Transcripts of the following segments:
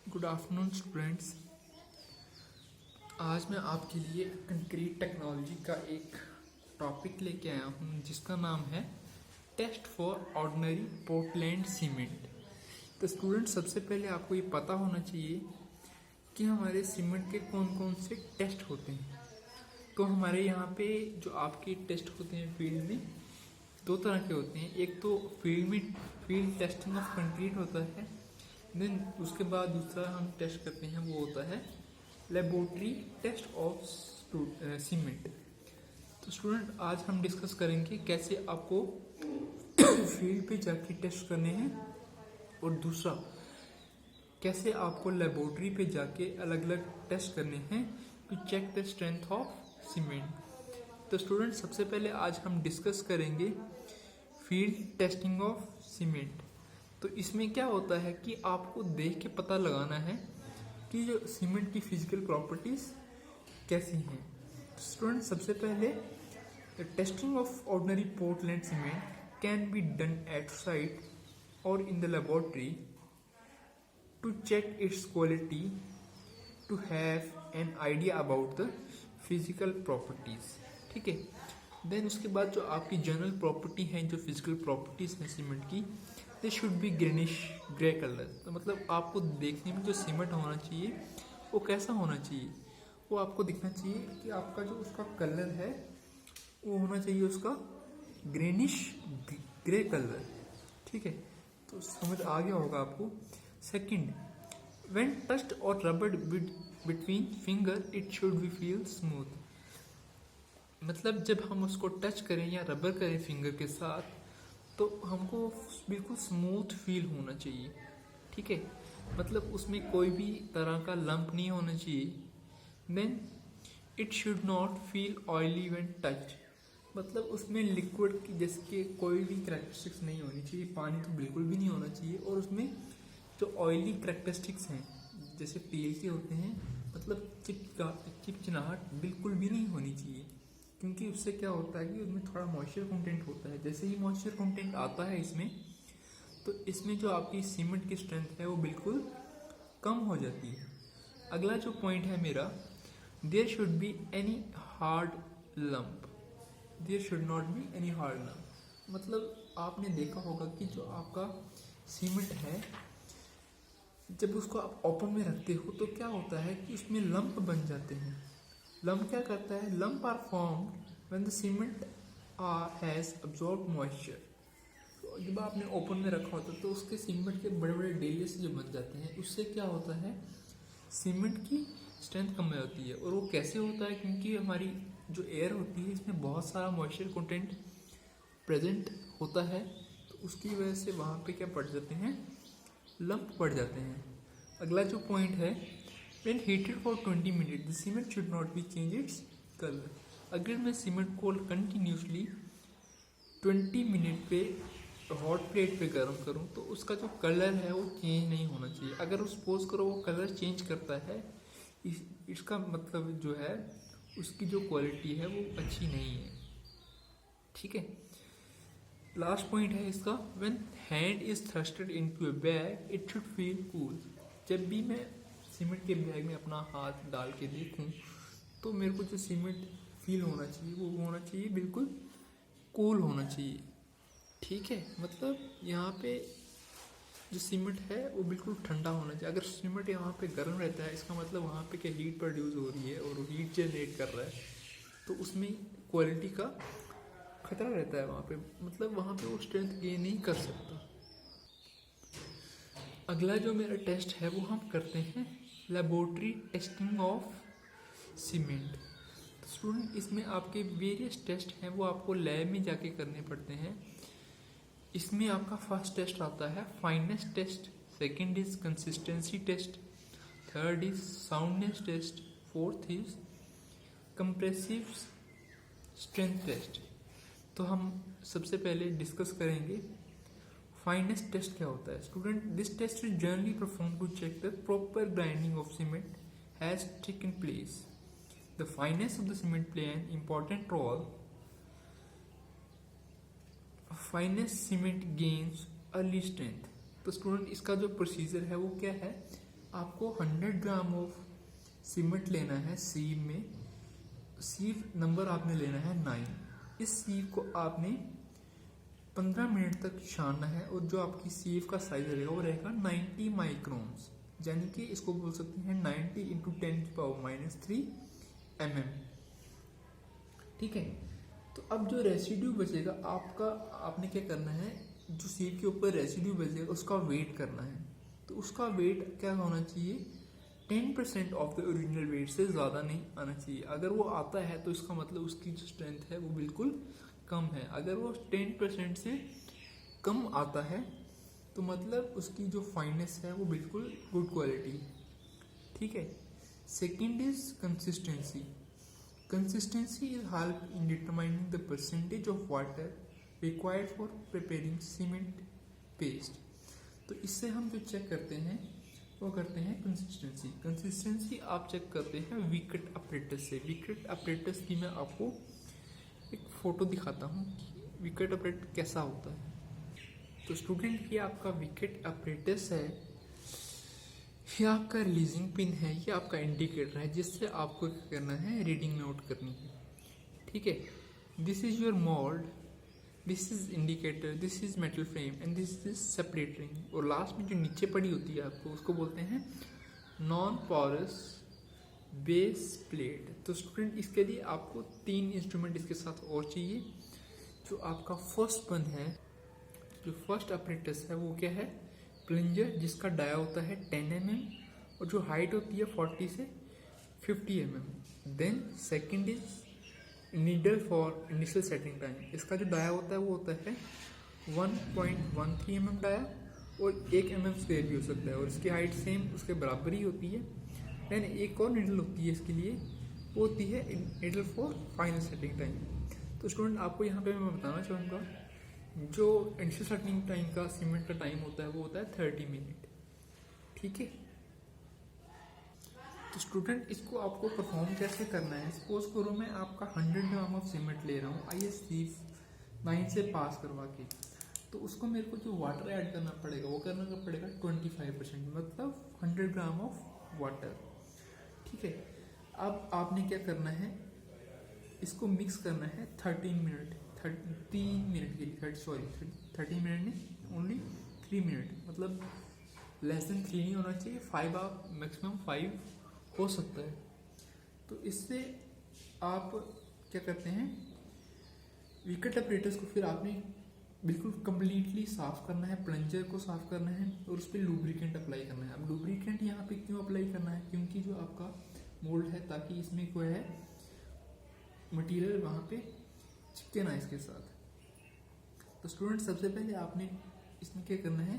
Good afternoon students. आज मैं आपके लिए कंक्रीट टेक्नोलॉजी का एक टॉपिक लेके आया हूँ जिसका नाम है test for ordinary Portland cement. तो स्टूडेंट्स, सबसे पहले आपको ये पता होना चाहिए कि हमारे सीमेंट के कौन कौन से टेस्ट होते हैं। तो हमारे यहाँ पे जो आपके टेस्ट होते हैं फील्ड में, दो तरह के होते हैं। एक तो फील्ड टेस्टिंग ऑफ कंक्रीट होता है, देन उसके बाद दूसरा हम टेस्ट करते हैं वो होता है लेबोरेटरी टेस्ट ऑफ सीमेंट। तो स्टूडेंट, आज हम डिस्कस करेंगे कैसे आपको फील्ड पे जाके टेस्ट करने हैं और दूसरा कैसे आपको लेबोरेटरी पे जाके अलग अलग टेस्ट करने हैं to check the strength of cement. तो स्टूडेंट, सबसे पहले आज हम डिस्कस करेंगे फील्ड टेस्टिंग ऑफ सीमेंट। तो इसमें क्या होता है कि आपको देख के पता लगाना है कि जो सीमेंट की फिजिकल प्रॉपर्टीज कैसी हैं। तो स्टूडेंट, सबसे पहले the testing of ordinary Portland cement can be done at site और in the laboratory to check its quality to have an idea about the physical properties. ठीक है। देन उसके बाद जो आपकी जनरल प्रॉपर्टी है, जो फिजिकल प्रॉपर्टीज हैं सीमेंट की, they should be greenish grey colour. तो मतलब आपको देखने में जो सीमेंट होना चाहिए वो कैसा होना चाहिए, वो आपको दिखना चाहिए कि आपका जो उसका कलर है वो होना चाहिए उसका ग्रीनिश ग्रे कलर। ठीक है, तो समझ आ गया होगा आपको। सेकंड, व्हेन टच्ड और rubbed between finger it should be feel smooth. मतलब जब हम उसको टच करें या रबर करें फिंगर के साथ तो हमको बिल्कुल स्मूथ फील होना चाहिए। ठीक है, मतलब उसमें कोई भी तरह का लंप नहीं होना चाहिए। Then it should not feel oily when touch. मतलब उसमें लिक्विड की जैसे कि कोई भी करेक्टरिस्टिक्स नहीं होनी चाहिए, पानी तो बिल्कुल भी नहीं होना चाहिए। और उसमें जो ऑयली करेक्टरिस्टिक्स हैं जैसे तेल के होते हैं, मतलब चिपचिनाहट बिल्कुल भी नहीं होनी चाहिए, क्योंकि उससे क्या होता है कि उसमें थोड़ा मॉइस्चर कंटेंट होता है। जैसे ही मॉइस्चर कंटेंट आता है इसमें, तो इसमें जो आपकी सीमेंट की स्ट्रेंथ है वो बिल्कुल कम हो जाती है। अगला जो पॉइंट है मेरा, there should be any hard lump, there should not be any hard lump. मतलब आपने देखा होगा कि जो आपका सीमेंट है, जब उसको आप ओपन में रखते हो तो क्या होता है कि उसमें लंप बन जाते हैं। लंप क्या करता है? Lump are formed when the cement has absorb moisture. तो जब आपने ओपन में रखा होता है तो उसके सीमेंट के बड़े बड़े डेलियस जो बन जाते हैं, उससे क्या होता है, सीमेंट की स्ट्रेंथ कम हो जाती है। और वो कैसे होता है? क्योंकि हमारी जो एयर होती है इसमें बहुत सारा मॉइस्चर कंटेंट प्रेजेंट होता है, तो उसकी वजह से वहाँ पे क्या पड़ जाते हैं, लंप पड़ जाते हैं। अगला जो पॉइंट है, when heated for 20 minutes the cement should not be change its color। अगर मैं सीमेंट को कंटिन्यूसली 20 मिनट पे हॉट प्लेट पे गर्म करूँ तो उसका जो कलर है वो चेंज नहीं होना चाहिए। अगर सपोज करो वो कलर चेंज करता है, इसका मतलब जो है उसकी जो क्वालिटी है वो अच्छी नहीं है। ठीक है। लास्ट पॉइंट है इसका, when hand is thrusted into a bag it should feel cool. जब भी मैं सीमेंट के बैग में अपना हाथ डाल के देखूं तो मेरे को जो सीमेंट फील होना चाहिए वो होना चाहिए बिल्कुल कूल होना चाहिए। ठीक है, मतलब यहाँ पे जो सीमेंट है वो बिल्कुल ठंडा होना चाहिए। अगर सीमेंट यहाँ पे गर्म रहता है, इसका मतलब वहाँ पे क्या हीट प्रोड्यूस हो रही है और वो हीट जनरेट कर रहा है, तो उसमें क्वालिटी का खतरा रहता है वहाँ पे। मतलब वहाँ पे वो स्ट्रेंथ गेन नहीं कर सकता। अगला जो मेरा टेस्ट है वो हम करते हैं लेबोरेटरी टेस्टिंग ऑफ सीमेंट। तो स्टूडेंट, इसमें आपके वेरियस टेस्ट हैं वो आपको लैब में जाके करने पड़ते हैं। इसमें आपका फर्स्ट टेस्ट आता है fineness test, second is consistency test, third is soundness test, fourth is compressive strength test. तो हम सबसे पहले डिस्कस करेंगे फाइनेस टेस्ट क्या होता है। Student, this test is generally perform to check the proper grinding of cement has taken place. The fineness of the cement play an important role. Fineness cement gains early strength. तो student, इसका जो procedure है वो क्या है, आपको 100 gram of cement लेना है सीव में। सीव नंबर आपने लेना है 9। इस सीव को आपने 15 मिनट तक छानना है और जो आपकी सीव का साइज रहेगा वो रहेगा 90 माइक्रोन्स, यानी कि इसको बोल सकते हैं 90 इंटू 10⁻³ mm। ठीक है। तो अब जो रेसिड्यू बचेगा आपका, आपने क्या करना है, जो सीव के ऊपर रेसिड्यू बचेगा उसका वेट करना है। तो उसका वेट क्या होना चाहिए, 10% ऑफ द ओरिजिनल वेट से ज़्यादा नहीं आना चाहिए। अगर वो आता है तो इसका मतलब उसकी जो स्ट्रेंथ है वो बिल्कुल कम है। अगर वो 10% से कम आता है तो मतलब उसकी जो फाइननेस है वो बिल्कुल गुड क्वालिटी। ठीक है। Second is consistency. Consistency is help in determining the percentage of water required for preparing cement paste. तो इससे हम जो चेक करते हैं वो करते हैं कंसिस्टेंसी। कंसिस्टेंसी आप चेक करते हैं विकेट अपरेटस से। विकेट अपरेटस की मैं आपको एक फ़ोटो दिखाता हूँ कि विकेट अपरेट कैसा होता है। तो स्टूडेंट, ये आपका विकेट अपरेटस है, ये आपका रिलीजिंग पिन है, ये आपका इंडिकेटर है जिससे आपको क्या करना है, रीडिंग नोट करनी है। ठीक है। This is your mould, this is indicator, this is metal frame and this is separator ring. और लास्ट में जो नीचे पड़ी होती है आपको उसको बोलते हैं नॉन पोरस बेस प्लेट। तो स्टूडेंट, इसके लिए आपको 3 इंस्ट्रूमेंट इसके साथ और चाहिए। जो आपका फर्स्ट वन है, जो फर्स्ट अपरेटस है वो क्या है, प्लंजर, जिसका डाया होता है 10 mm और जो हाइट होती है 40 से 50 mm। Then second is needle for initial setting time. इसका जो डाया होता है वो होता है 1.13 mm डाया और 1 mm स्क्वायर भी हो सकता है और इसकी हाइट सेम उसके बराबर ही होती है। देन एक और नीडल होती है इसके लिए, वो होती है needle for final setting time. तो स्टूडेंट, आपको यहाँ पे मैं बताना चाहूँगा जो इनिशियल सेटिंग टाइम का सीमेंट का टाइम होता है वो होता है 30 मिनट। ठीक है। तो स्टूडेंट, इसको आपको परफॉर्म कैसे करना है, सपोज करो मैं आपका 100 ग्राम ऑफ सीमेंट ले रहा हूँ ISC 9 से पास करवा के, तो उसको मेरे को जो वाटर ऐड करना पड़ेगा वो करना पड़ेगा 25%, मतलब 100 ग्राम ऑफ वाटर। ठीक है। अब आपने क्या करना है, इसको मिक्स करना है 13 मिनट, 3 मिनट के लिए, 30 मिनट नहीं, ओनली 3 मिनट, मतलब लेस देन 3 नहीं होना चाहिए, 5 आप मैक्सिमम 5 हो सकता है। तो इससे आप क्या करते हैं, विकेट अपरेटर्स को फिर आपने बिल्कुल कंप्लीटली साफ करना है, प्लंजर को साफ करना है और उस पर लुब्रिकेंट अप्लाई करना है। अब लुब्रिकेंट यहाँ पे क्यों अप्लाई करना है, क्योंकि जो आपका मोल्ड है, ताकि इसमें कोई है मटेरियल वहाँ पे चिपके ना इसके साथ। तो स्टूडेंट, सबसे पहले आपने इसमें क्या करना है,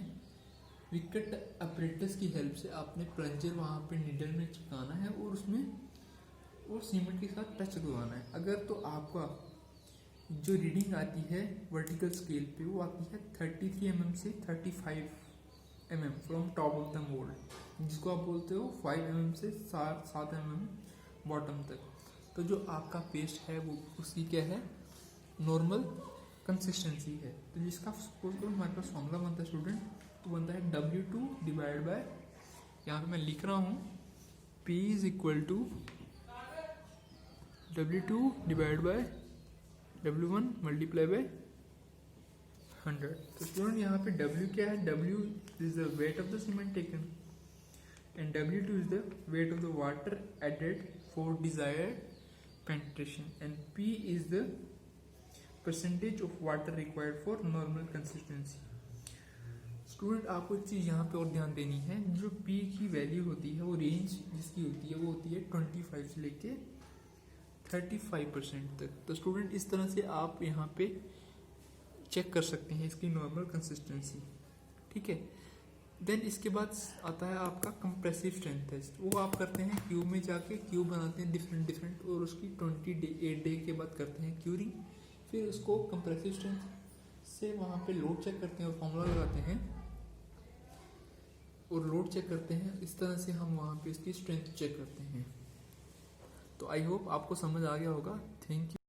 विकेट अपरेटस की हेल्प से आपने प्लंजर वहाँ पे नीडल में चिपकाना है और उसमें वो सीमेंट के साथ टच करवाना है। अगर तो आपका जो रीडिंग आती है वर्टिकल स्केल पे वो आती है 33 mm से 35 mm from top of the mould, जिसको आप बोलते हो 5 mm से 7 mm बॉटम तक। तो जो आपका पेस्ट है वो उसकी क्या है, नॉर्मल कंसिस्टेंसी है। तो जिसका सपोज करो हमारे पास फॉर्मूला बनता है स्टूडेंट, तो बनता है W2 डिवाइड बाय, यहाँ पे मैं लिख रहा हूँ P is equal to W2 divide by W1 multiply by 100। तो स्टूडेंट, यहाँ पे W क्या है, W is the weight of the cement taken and W2 is the weight of the water added for desired penetration and P is the percentage of water required for normal consistency। Student, आपको एक चीज़ यहाँ पे और ध्यान देनी है, जो P की वैल्यू होती है वो रेंज जिसकी होती है वो होती है 25 से लेके 35% तक। तो स्टूडेंट, इस तरह से आप यहाँ पे चेक कर सकते हैं इसकी नॉर्मल कंसिस्टेंसी। ठीक है। देन इसके बाद आता है आपका कंप्रेसिव स्ट्रेंथ टेस्ट। वो आप करते हैं क्यूब में जाके, क्यूब बनाते हैं डिफरेंट और उसकी 28 डे के बाद करते हैं क्यूरिंग। फिर उसको कंप्रेसिव स्ट्रेंथ से वहाँ पे लोड चेक करते हैं और फॉर्मूला लगाते हैं और लोड चेक करते हैं। इस तरह से हम वहाँ पे इसकी स्ट्रेंथ चेक करते हैं। तो आई होप आपको समझ आ गया होगा। Thank you.